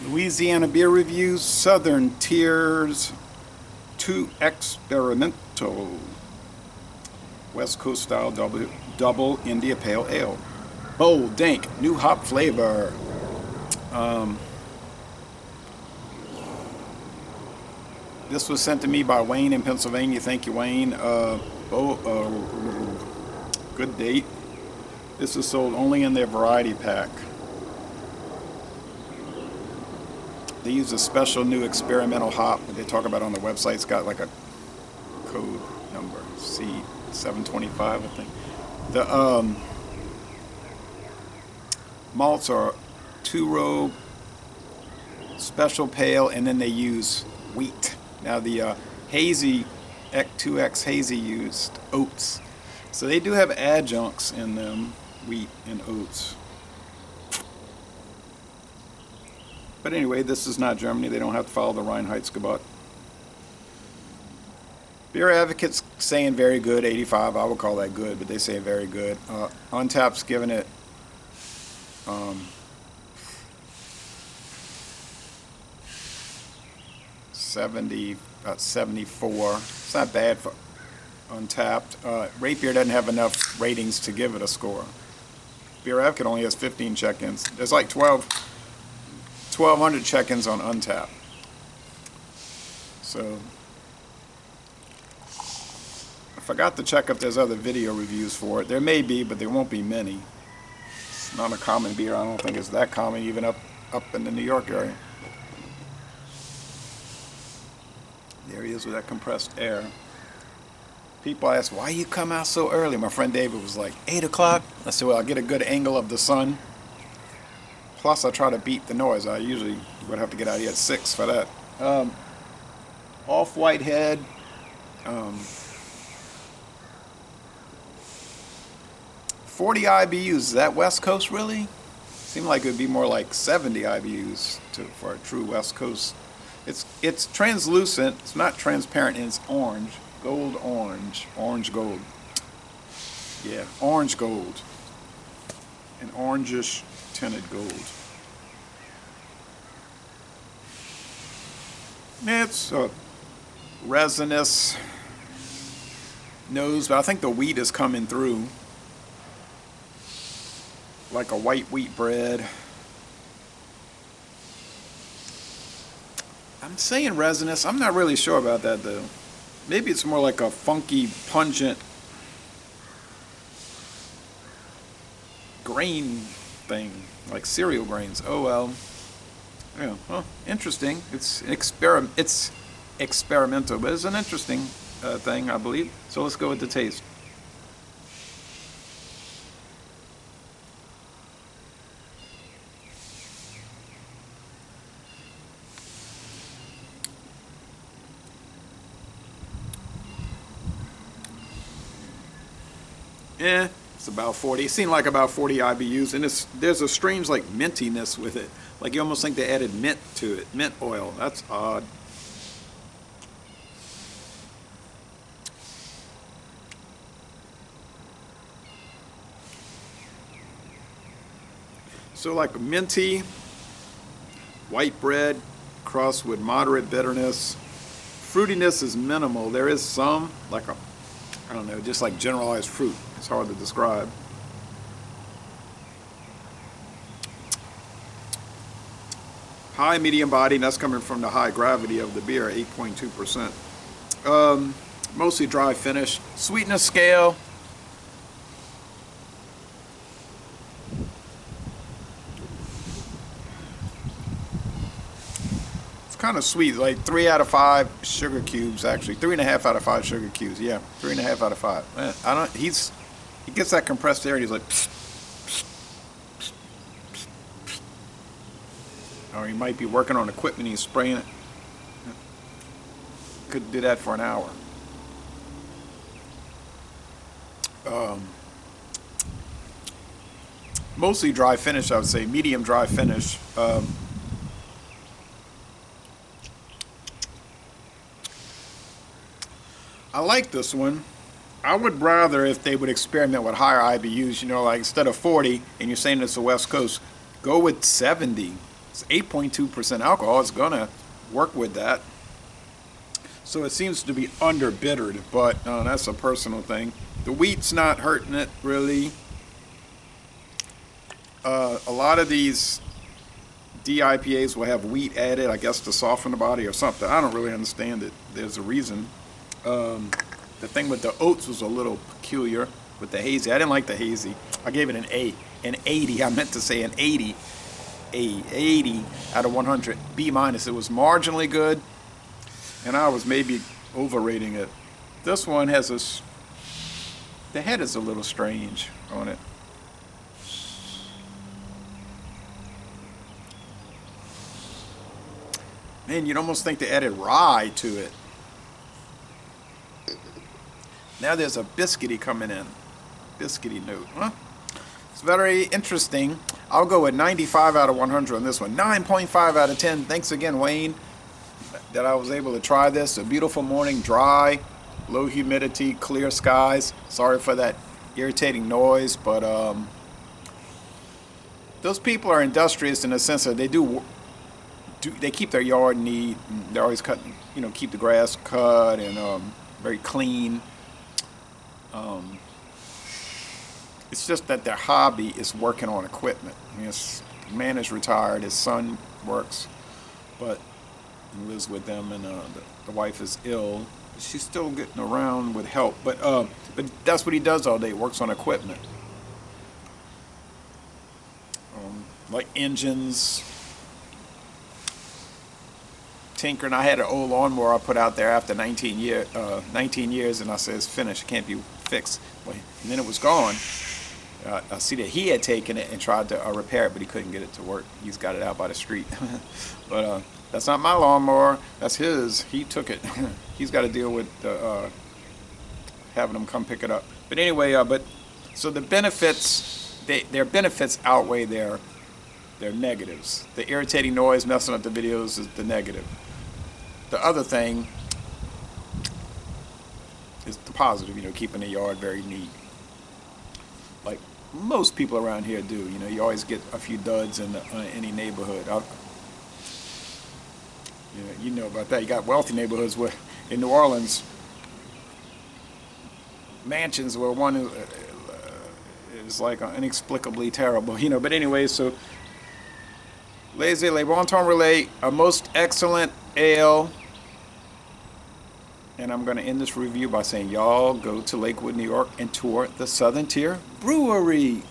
Louisiana beer reviews, Southern Tier's 2XPerimental West Coast style double India Pale Ale. Bold, dank, new hop flavor. This was sent to me by Wayne in Pennsylvania. Thank you, Wayne. Good date. This is sold only in their variety pack. They use a special new experimental hop that they talk about on the website. It's got like a code number, C725, I think. The malts are two-row special pale, and then they use wheat. Now the hazy 2X hazy used oats, so they do have adjuncts in them, wheat and oats. But anyway, this is not Germany. They don't have to follow the Reinheitsgebot. Beer Advocates saying very good, 85. I would call that good, but they say very good. Untapped's giving it 74. It's not bad for Untapped. Rate Beer doesn't have enough ratings to give it a score. Beer Advocate only has 15 check-ins. There's like 1,200 check-ins on Untapped. So I forgot to check if there's other video reviews for it. There may be, but there won't be many. It's not a common beer. I don't think it's that common even up in the New York area. There he is with that compressed air. People ask, why you come out so early? My friend David was like, 8 o'clock? I said, well, I'll get a good angle of the sun. Plus, I try to beat the noise. I usually would have to get out here at 6 for that. Off-white head. 40 IBUs. Is that West Coast, really? Seemed like it would be more like 70 IBUs for a true West Coast. It's translucent. It's not transparent, and it's orange. Gold orange. Orange gold. Yeah, orange gold. An orangish tinted gold. It's a resinous nose, but I think the wheat is coming through. Like a white wheat bread. I'm saying resinous. I'm not really sure about that though. Maybe it's more like a funky, pungent grain thing, like cereal grains. Oh well. Yeah. Well, interesting. It's experimental, but it's an interesting thing, I believe. So let's go with the taste. It's about 40. It seemed like about 40 IBUs, and there's a strange like mintiness with it. Like you almost think they added mint to it, mint oil. That's odd. So like minty, white bread crossed with moderate bitterness. Fruitiness is minimal. There is some, like I don't know, just like generalized fruit. It's hard to describe. High medium body, and that's coming from the high gravity of the beer, 8.2%. Mostly dry finish. Sweetness scale. It's kind of sweet, like 3 out of 5 sugar cubes, actually. 3.5 out of 5 sugar cubes, yeah. 3.5 out of 5. Man, he gets that compressed air and he's like, psst, psst, psst, psst, psst. Or he might be working on equipment, he's spraying it. Could do that for an hour. Mostly dry finish, I would say. Medium dry finish. I like this one. I would rather if they would experiment with higher IBUs, you know, like instead of 40, and you're saying it's the West Coast, go with 70. It's 8.2% alcohol. It's gonna work with that. So it seems to be under-bittered, but that's a personal thing. The wheat's not hurting it, really. A lot of these DIPAs will have wheat added, I guess, to soften the body or something. I don't really understand it. There's a reason. The thing with the oats was a little peculiar with the hazy. I didn't like the hazy. I gave it an A. An 80. I meant to say an 80. A 80 out of 100. B minus. It was marginally good, and I was maybe overrating it. This one has this. The head is a little strange on it. Man, you'd almost think they added rye to it. Now there's a biscuity coming in. Biscuity note, huh? It's very interesting. I'll go with 95 out of 100 on this one. 9.5 out of 10. Thanks again, Wayne, that I was able to try this. A beautiful morning, dry, low humidity, clear skies. Sorry for that irritating noise, but those people are industrious in the sense that they keep their yard neat. And they're always cutting, keep the grass cut and very clean. It's just that their hobby is working on equipment. His man is retired. His son works, but he lives with them, and the wife is ill. She's still getting around with help, but that's what he does all day. Works on equipment, like engines. Tinkering. I had an old lawnmower I put out there after 19 years, and I said, it's finished. It can't be fixed. And then it was gone. I see that he had taken it and tried to repair it, but he couldn't get it to work. He's got it out by the street. But that's not my lawnmower. That's his. He took it. He's got to deal with having them come pick it up. But anyway, so the benefits, their benefits outweigh their negatives. The irritating noise messing up the videos is the negative. The other thing is the positive, keeping the yard very neat. Like most people around here do. You always get a few duds in any neighborhood. You know about that. You got wealthy neighborhoods where in New Orleans, mansions where one is like inexplicably terrible. But anyway, so Lazy Le Bon Temps Relais, a most excellent ale. And I'm going to end this review by saying, y'all go to Lakewood, New York, and tour the Southern Tier Brewery.